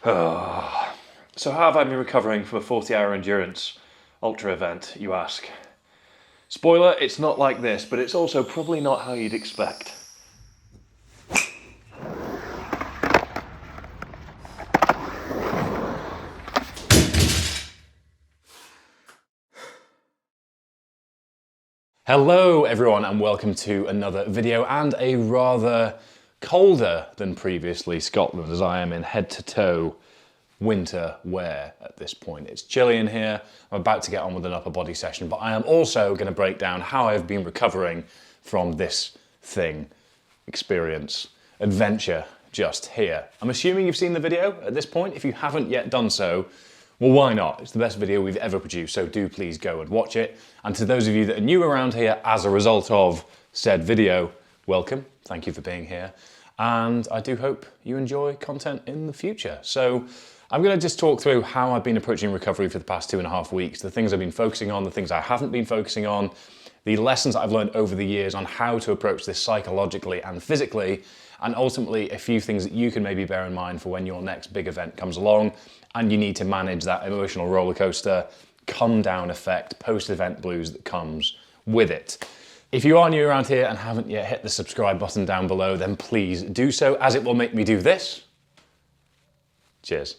So how have I been recovering from a 40-hour endurance ultra event, you ask? Spoiler, it's not like this, but it's also probably not how you'd expect. Hello everyone and welcome to another video and a rather colder than previously Scotland, as I am in head to toe winter wear at this point. It's chilly in here. I'm about to get on with an upper body session, but I am also going to break down how I've been recovering from this experience, adventure just here. I'm assuming you've seen the video at this point. If you haven't yet done so, well, why not? It's the best video we've ever produced, so do please go and watch it. And to those of you that are new around here as a result of said video, welcome. Thank you for being here. And I do hope you enjoy content in the future. So I'm going to just talk through how I've been approaching recovery for the past 2.5 weeks, the things I've been focusing on, the things I haven't been focusing on, the lessons I've learned over the years on how to approach this psychologically and physically, and ultimately a few things that you can maybe bear in mind for when your next big event comes along and you need to manage that emotional roller coaster, come down effect, post-event blues that comes with it. If you are new around here and haven't yet hit the subscribe button down below, then please do so, as it will make me do this. Cheers.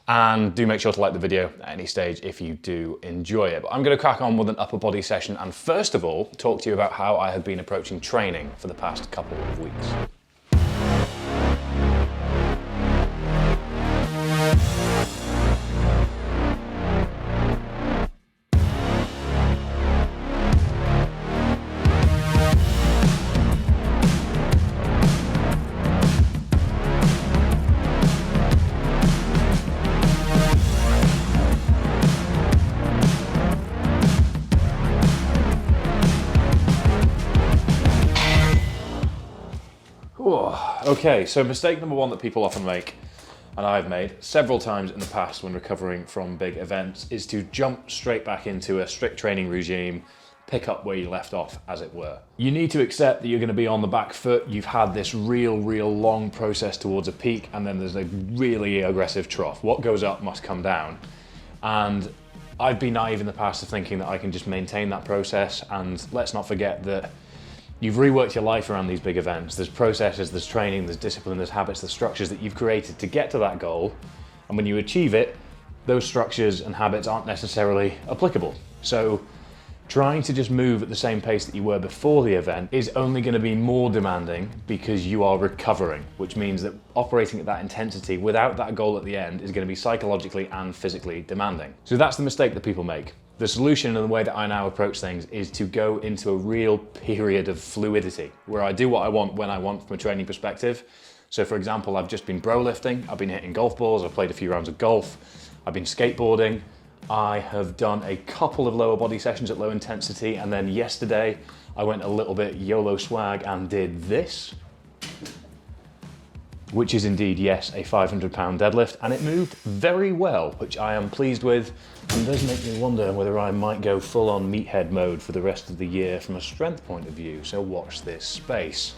And do make sure to like the video at any stage if you do enjoy it. But I'm going to crack on with an upper body session and first of all, talk to you about how I have been approaching training for the past couple of weeks. Okay, so mistake number one that people often make, and I've made several times in the past when recovering from big events, is to jump straight back into a strict training regime, pick up where you left off, as it were. You need to accept that you're going to be on the back foot. You've had this real long process towards a peak, and then there's a really aggressive trough. What goes up must come down. And I've been naive in the past of thinking that I can just maintain that process, and let's not forget that you've reworked your life around these big events. There's processes, there's training, there's discipline, there's habits, there's structures that you've created to get to that goal. And when you achieve it, those structures and habits aren't necessarily applicable. So trying to just move at the same pace that you were before the event is only going to be more demanding because you are recovering, which means that operating at that intensity without that goal at the end is going to be psychologically and physically demanding. So that's the mistake that people make. The solution and the way that I now approach things is to go into a real period of fluidity where I do what I want when I want from a training perspective. So for example, I've just been bro lifting, I've been hitting golf balls, I've played a few rounds of golf, I've been skateboarding, I have done a couple of lower body sessions at low intensity, and then yesterday I went a little bit YOLO swag and did this, which is indeed, yes, a 500-pound deadlift, and it moved very well, which I am pleased with, and does make me wonder whether I might go full-on meathead mode for the rest of the year from a strength point of view, so watch this space.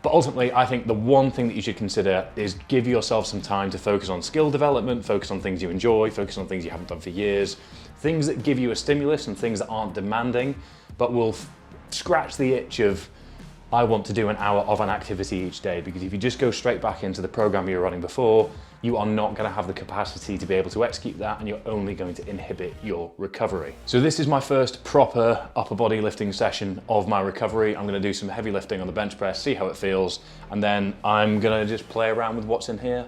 But ultimately, I think the one thing that you should consider is give yourself some time to focus on skill development, focus on things you enjoy, focus on things you haven't done for years, things that give you a stimulus and things that aren't demanding, but will scratch the itch of, I want to do an hour of an activity each day, because if you just go straight back into the program you were running before, you are not going to have the capacity to be able to execute that, and you're only going to inhibit your recovery. So this is my first proper upper body lifting session of my recovery. I'm going to do some heavy lifting on the bench press, see how it feels, and then I'm going to just play around with what's in here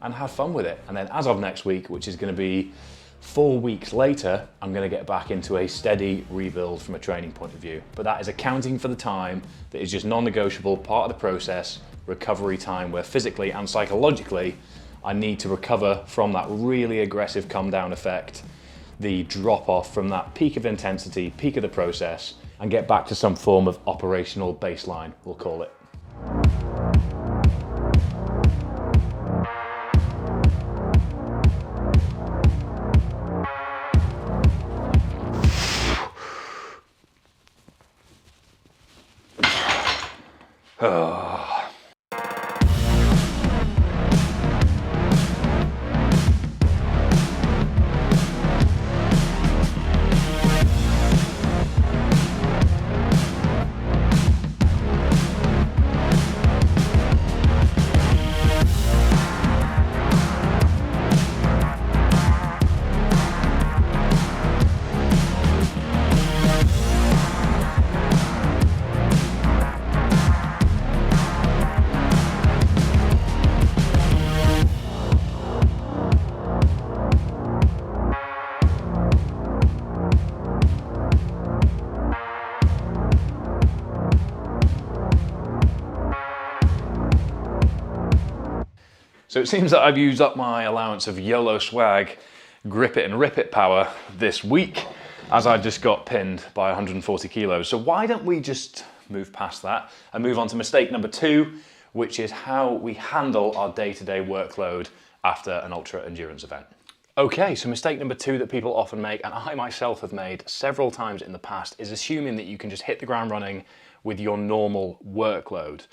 and have fun with it. And then as of next week, which is going to be 4 weeks later, I'm going to get back into a steady rebuild from a training point of view. But that is accounting for the time that is just non-negotiable, part of the process, recovery time, where physically and psychologically I need to recover from that really aggressive come down effect, the drop off from that peak of intensity, peak of the process, and get back to some form of operational baseline, we'll call it. So it seems that I've used up my allowance of YOLO swag, grip it and rip it power this week, as I just got pinned by 140 kilos. So why don't we just move past that and move on to mistake number 2, which is how we handle our day-to-day workload after an ultra endurance event. Okay, so mistake number 2 that people often make, and I myself have made several times in the past, is assuming that you can just hit the ground running with your normal workload.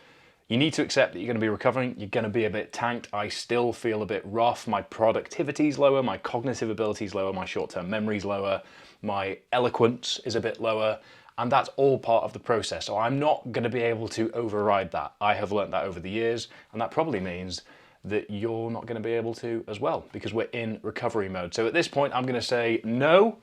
You need to accept that you're going to be recovering, you're going to be a bit tanked. I still feel a bit rough, my productivity's lower, my cognitive ability's lower, my short-term memory's lower, my eloquence is a bit lower, and that's all part of the process. So I'm not going to be able to override that. I have learnt that over the years, and that probably means that you're not going to be able to as well, because we're in recovery mode. So at this point, I'm going to say no.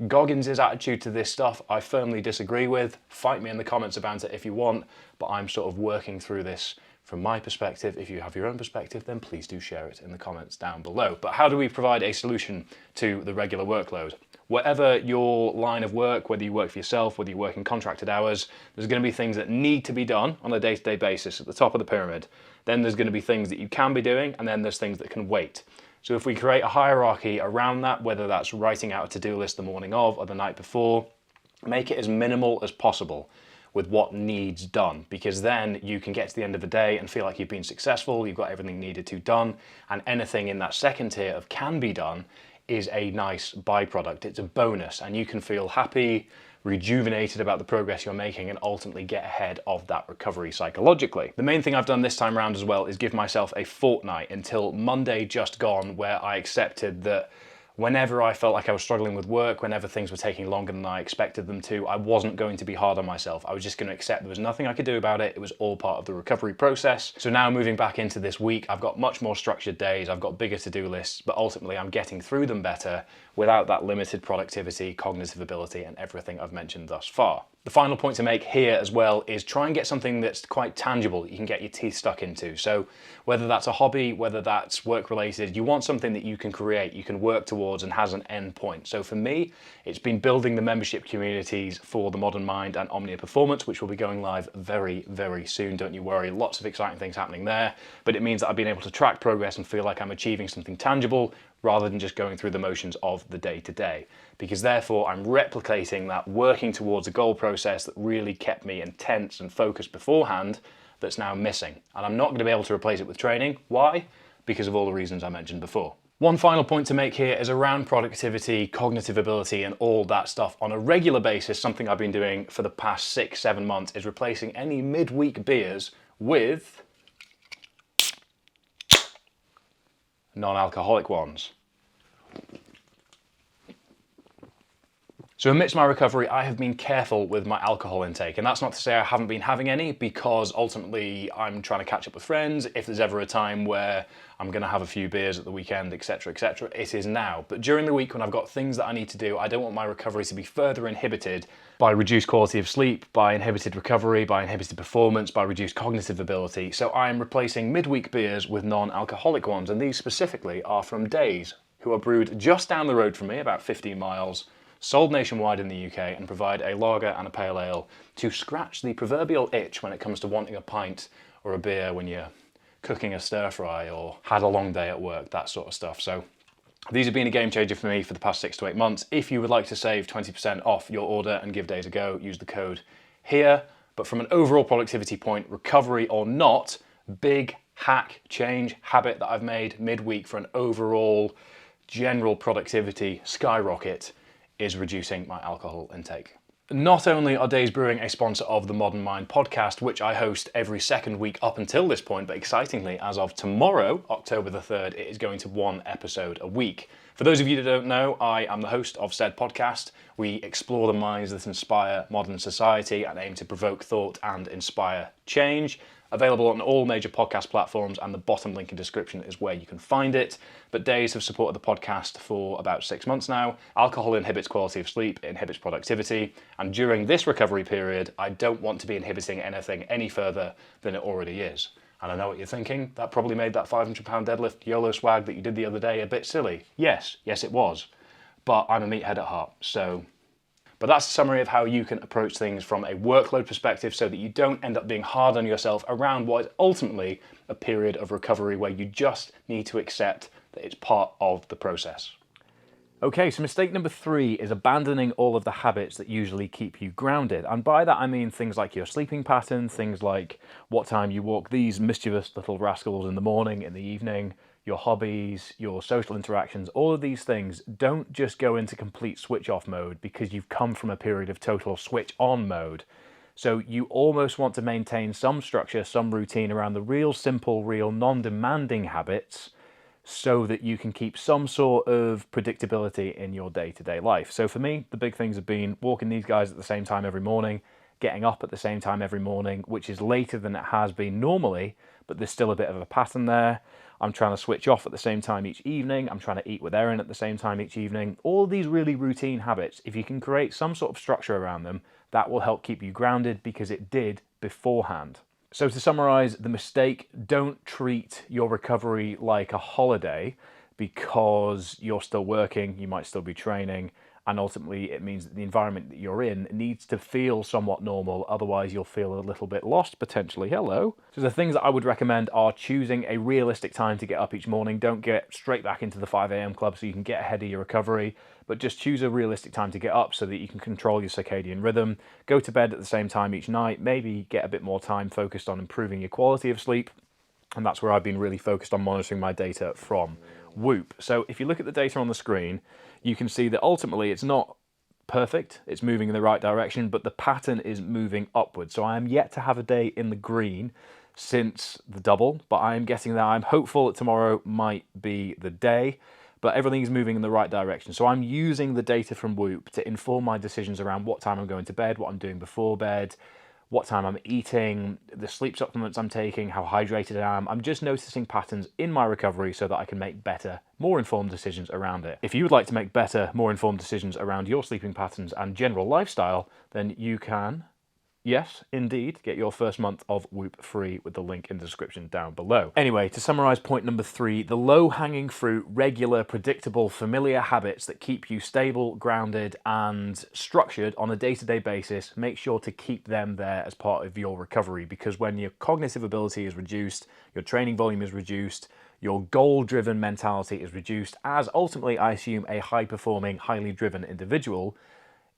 Goggins' attitude to this stuff, I firmly disagree with. Fight me in the comments about it if you want, but I'm sort of working through this from my perspective. If you have your own perspective, then please do share it in the comments down below. But how do we provide a solution to the regular workload? Whatever your line of work, whether you work for yourself, whether you work in contracted hours, there's going to be things that need to be done on a day-to-day basis at the top of the pyramid. Then there's going to be things that you can be doing, and then there's things that can wait. So if we create a hierarchy around that, whether that's writing out a to-do list the morning of or the night before, make it as minimal as possible with what needs done, because then you can get to the end of the day and feel like you've been successful, you've got everything needed to done, and anything in that second tier of can be done is a nice byproduct. It's a bonus, and you can feel happy, rejuvenated about the progress you're making, and ultimately get ahead of that recovery psychologically. The main thing I've done this time around as well is give myself a fortnight until Monday just gone, where I accepted that whenever I felt like I was struggling with work, whenever things were taking longer than I expected them to, I wasn't going to be hard on myself. I was just going to accept there was nothing I could do about it. It was all part of the recovery process. So now moving back into this week, I've got much more structured days, I've got bigger to-do lists, but ultimately I'm getting through them better without that limited productivity, cognitive ability, and everything I've mentioned thus far. The final point to make here as well is try and get something that's quite tangible that you can get your teeth stuck into. So whether that's a hobby, whether that's work related, you want something that you can create, you can work towards and has an end point. So for me, it's been building the membership communities for the Modern Mind and Omnia Performance, which will be going live very, very soon. Don't you worry, lots of exciting things happening there. But it means that I've been able to track progress and feel like I'm achieving something tangible rather than just going through the motions of the day-to-day. Because therefore I'm replicating that working towards a goal process that really kept me intense and focused beforehand that's now missing. And I'm not going to be able to replace it with training. Why? Because of all the reasons I mentioned before. One final point to make here is around productivity, cognitive ability, and all that stuff on a regular basis. Something I've been doing for the past 6-7 months is replacing any midweek beers with non-alcoholic ones. So amidst my recovery, I have been careful with my alcohol intake, and that's not to say I haven't been having any, because ultimately I'm trying to catch up with friends. If there's ever a time where I'm going to have a few beers at the weekend, etc., it is now. But during the week when I've got things that I need to do, I don't want my recovery to be further inhibited by reduced quality of sleep, by inhibited recovery, by inhibited performance, by reduced cognitive ability. So I'm replacing midweek beers with non-alcoholic ones, and these specifically are from Days, who are brewed just down the road from me, about 15 miles, sold nationwide in the UK, and provide a lager and a pale ale to scratch the proverbial itch when it comes to wanting a pint or a beer when you're cooking a stir fry or had a long day at work, that sort of stuff. So these have been a game changer for me for the past 6 to 8 months. If you would like to save 20% off your order and give Days a go, use the code here. But from an overall productivity point, recovery or not, big hack, change, habit that I've made midweek for an overall general productivity skyrocket is reducing my alcohol intake. Not only are Days Brewing a sponsor of the Modern Mind podcast, which I host every second week up until this point, but excitingly, as of tomorrow, October the 3rd, it is going to 1 episode a week. For those of you that don't know, I am the host of said podcast. We explore the minds that inspire modern society and aim to provoke thought and inspire change. Available on all major podcast platforms, and the bottom link in description is where you can find it. But Days have supported the podcast for about 6 months now. Alcohol inhibits quality of sleep, it inhibits productivity, and during this recovery period, I don't want to be inhibiting anything any further than it already is. And I know what you're thinking, that probably made that 500-pound deadlift YOLO swag that you did the other day a bit silly. Yes, it was. But I'm a meathead at heart, so But that's a summary of how you can approach things from a workload perspective so that you don't end up being hard on yourself around what is ultimately a period of recovery where you just need to accept that it's part of the process. Okay, so mistake number 3 is abandoning all of the habits that usually keep you grounded. And by that I mean things like your sleeping pattern, things like what time you walk these mischievous little rascals in the morning, in the evening, your hobbies, your social interactions, all of these things don't just go into complete switch off mode because you've come from a period of total switch on mode. So you almost want to maintain some structure, some routine around the real simple, real non-demanding habits so that you can keep some sort of predictability in your day-to-day life. So for me, the big things have been walking these guys at the same time every morning, getting up at the same time every morning, which is later than it has been normally, but there's still a bit of a pattern there. I'm trying to switch off at the same time each evening. I'm trying to eat with Erin at the same time each evening. All these really routine habits, if you can create some sort of structure around them, that will help keep you grounded because it did beforehand. So to summarize the mistake, don't treat your recovery like a holiday because you're still working, you might still be training, and ultimately it means that the environment that you're in needs to feel somewhat normal, otherwise you'll feel a little bit lost potentially. Hello. So the things that I would recommend are choosing a realistic time to get up each morning. Don't get straight back into the 5 a.m. club so you can get ahead of your recovery, but just choose a realistic time to get up so that you can control your circadian rhythm. Go to bed at the same time each night, maybe get a bit more time focused on improving your quality of sleep, and that's where I've been really focused on monitoring my data from Whoop. So if you look at the data on the screen, you can see that ultimately it's not perfect, it's moving in the right direction, but the pattern is moving upwards. So I am yet to have a day in the green since the double, but I am getting there. I'm hopeful that tomorrow might be the day, but everything is moving in the right direction. So I'm using the data from Whoop to inform my decisions around what time I'm going to bed, what I'm doing before bed, what time I'm eating, the sleep supplements I'm taking, how hydrated I am. I'm just noticing patterns in my recovery so that I can make better, more informed decisions around it. If you would like to make better, more informed decisions around your sleeping patterns and general lifestyle, then you can, yes, indeed, get your first month of Whoop free with the link in the description down below. Anyway, to summarize point number 3, the low-hanging fruit, regular, predictable, familiar habits that keep you stable, grounded, and structured on a day-to-day basis, make sure to keep them there as part of your recovery, because when your cognitive ability is reduced, your training volume is reduced, your goal-driven mentality is reduced, as ultimately, I assume, a high-performing, highly driven individual,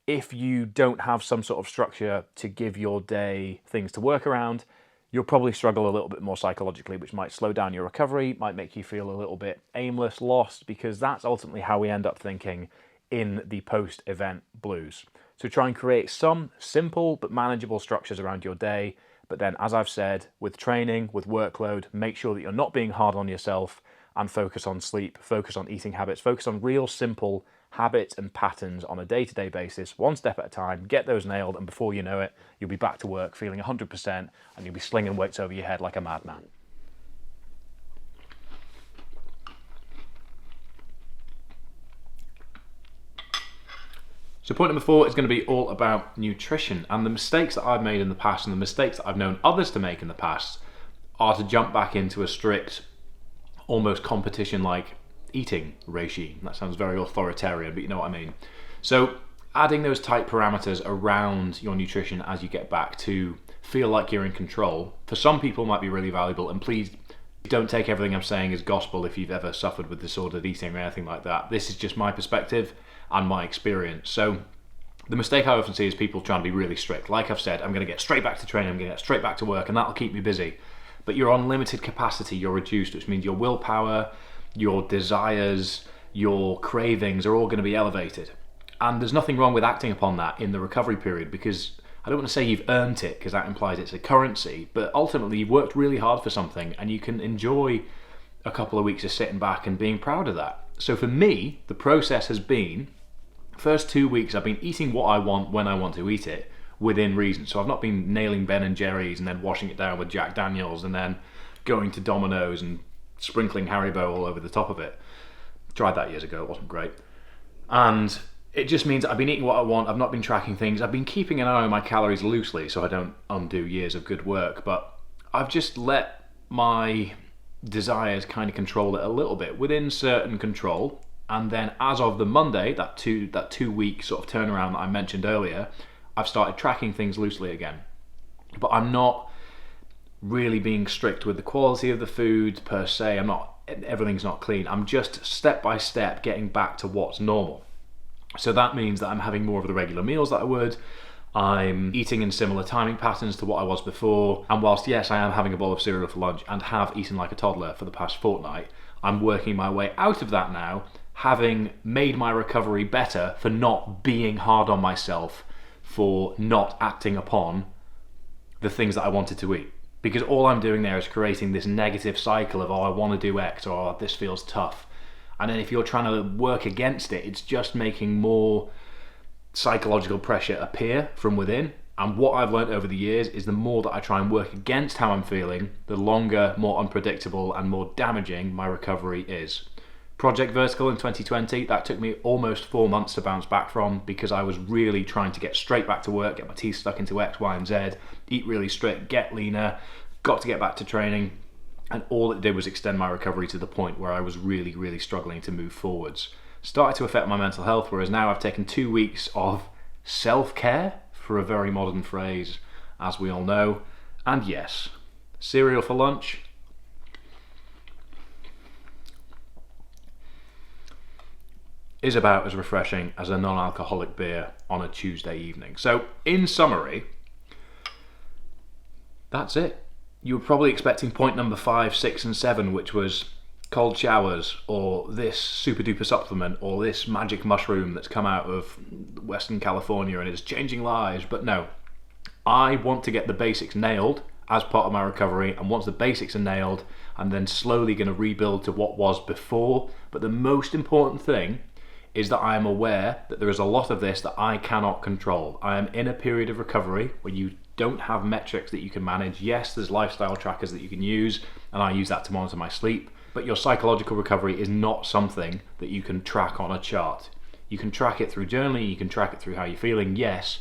if you don't have some sort of structure to give your day things to work around, you'll probably struggle a little bit more psychologically, which might slow down your recovery, might make you feel a little bit aimless, lost, because that's ultimately how we end up thinking in the post-event blues. So try and create some simple but manageable structures around your day, but then, as I've said, with training, with workload, make sure that you're not being hard on yourself and focus on sleep, focus on eating habits, focus on real simple habits and patterns on a day-to-day basis, one step at a time, get those nailed, and before you know it, you'll be back to work feeling 100% and you'll be slinging weights over your head like a madman. So point number 4 is going to be all about nutrition, and the mistakes that I've made in the past and the mistakes that I've known others to make in the past are to jump back into a strict, almost competition-like eating regime. That sounds very authoritarian, but you know what I mean. So adding those tight parameters around your nutrition as you get back to feel like you're in control, for some people might be really valuable, and please don't take everything I'm saying as gospel if you've ever suffered with disordered eating or anything like that. This is just my perspective and my experience. So the mistake I often see is people trying to be really strict. Like I've said, I'm going to get straight back to training, I'm going to get straight back to work, and that'll keep me busy. But you're on limited capacity, you're reduced, which means your willpower, your desires, your cravings are all going to be elevated. And there's nothing wrong with acting upon that in the recovery period, because I don't want to say you've earned it, because that implies it's a currency, but ultimately you've worked really hard for something and you can enjoy a couple of weeks of sitting back and being proud of that. So for me, the process has been, first 2 weeks I've been eating what I want when I want to eat it, within reason. So I've not been nailing Ben and Jerry's and then washing it down with Jack Daniels and then going to Domino's and sprinkling Haribo all over the top of it. Tried that years ago, it wasn't great. And it just means I've been eating what I want, I've not been tracking things, I've been keeping an eye on my calories loosely so I don't undo years of good work, but I've just let my desires kind of control it a little bit, within certain control. And then as of the Monday, that two week sort of turnaround that I mentioned earlier, I've started tracking things loosely again. But I'm not really being strict with the quality of the food per se. Everything's not clean. I'm just step by step getting back to what's normal. So that means that I'm having more of the regular meals that I would. I'm eating in similar timing patterns to what I was before. And whilst yes, I am having a bowl of cereal for lunch and have eaten like a toddler for the past fortnight, I'm working my way out of that now, having made my recovery better for not being hard on myself for not acting upon the things that I wanted to eat. Because all I'm doing there is creating this negative cycle of, oh, I want to do X, or oh, this feels tough. And then if you're trying to work against it, it's just making more psychological pressure appear from within. And what I've learned over the years is the more that I try and work against how I'm feeling, the longer, more unpredictable and more damaging my recovery is. Project Vertical in 2020, that took me almost 4 months to bounce back from, because I was really trying to get straight back to work, get my teeth stuck into X, Y, and Z, eat really strict, get leaner, got to get back to training, and all it did was extend my recovery to the point where I was really, really struggling to move forwards. Started to affect my mental health, whereas now I've taken 2 weeks of self-care, for a very modern phrase, as we all know. And yes, cereal for lunch is about as refreshing as a non-alcoholic beer on a Tuesday evening. So, in summary, that's it. You were probably expecting point number 5, 6, and 7, which was cold showers, or this super duper supplement, or this magic mushroom that's come out of Western California and is changing lives. But no, I want to get the basics nailed as part of my recovery, and once the basics are nailed, I'm then slowly going to rebuild to what was before. But the most important thing is that I am aware that there is a lot of this that I cannot control. I am in a period of recovery where you don't have metrics that you can manage. Yes, there's lifestyle trackers that you can use, and I use that to monitor my sleep, but your psychological recovery is not something that you can track on a chart. You can track it through journaling, you can track it through how you're feeling, yes,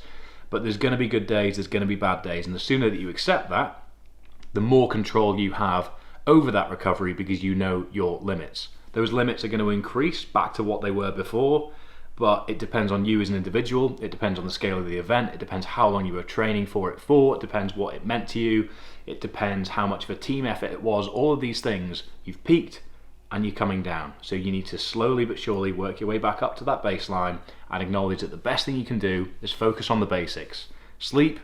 but there's going to be good days, there's going to be bad days, and the sooner that you accept that, the more control you have over that recovery, because you know your limits. Those limits are going to increase back to what they were before, but it depends on you as an individual, it depends on the scale of the event, it depends how long you were training for, it depends what it meant to you, it depends how much of a team effort it was. All of these things, you've peaked and you're coming down. So you need to slowly but surely work your way back up to that baseline and acknowledge that the best thing you can do is focus on the basics. Sleep,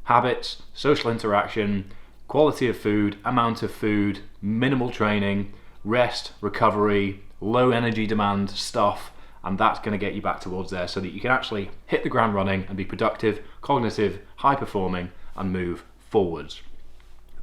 habits, social interaction, quality of food, amount of food, minimal training, rest, recovery, low energy demand stuff, and that's going to get you back towards there so that you can actually hit the ground running and be productive, cognitive, high performing, and move forwards.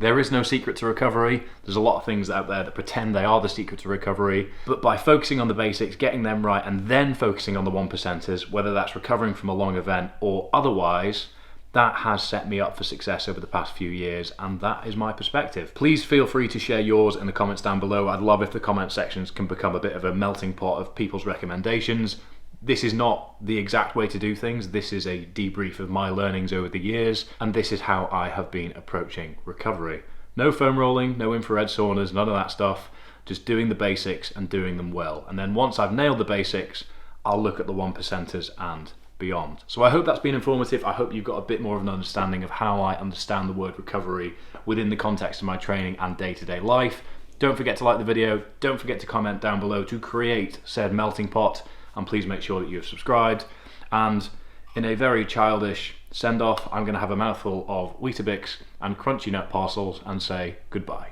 There is no secret to recovery. There's a lot of things out there that pretend they are the secret to recovery, but by focusing on the basics, getting them right, and then focusing on the 1%ers, whether that's recovering from a long event or otherwise, that has set me up for success over the past few years, and that is my perspective. Please feel free to share yours in the comments down below. I'd love if the comment sections can become a bit of a melting pot of people's recommendations. This is not the exact way to do things. This is a debrief of my learnings over the years, and this is how I have been approaching recovery. No foam rolling, no infrared saunas, none of that stuff. Just doing the basics and doing them well. And then once I've nailed the basics, I'll look at the 1%ers and beyond. So I hope that's been informative. I hope you've got a bit more of an understanding of how I understand the word recovery within the context of my training and day-to-day life. Don't forget to like the video. Don't forget to comment down below to create said melting pot. And please make sure that you've subscribed. And in a very childish send-off, I'm going to have a mouthful of Weetabix and Crunchy Nut parcels and say goodbye.